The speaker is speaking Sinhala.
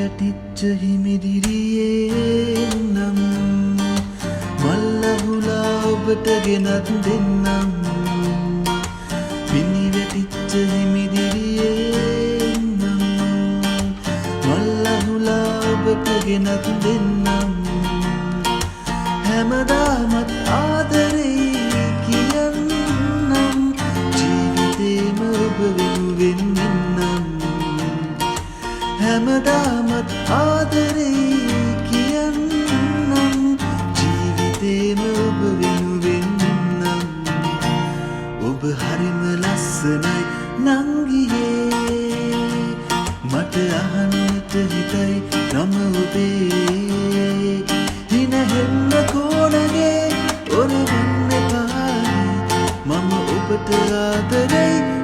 වැටිච්ච හිමිදිරියේ නම් මල්ලහුලා ඔබට ගෙනත් දෙන්නම් පිණි වැටිච්ච හිමිදිරියේ නම් මල්ලහුලා ඔබට ගෙනත් දෙන්නම් හැමදාමත් ආදරේ කියන්නම් ජීවිතේම ඔබ වෙනුවෙන් ඉන්නම් හැමදාමත් ආදරේ කියන්නම් ජීවිතේම ඔබ වෙනුවෙන් ඉන්නම් ඔබ හරිම ලස්සනයි නංගියේ මට අහන්නට හිතයි නම ඔබේ හිනහෙන්න කෝණගේ ඔරවන්න පායි මම ඔබට ආදරෙයි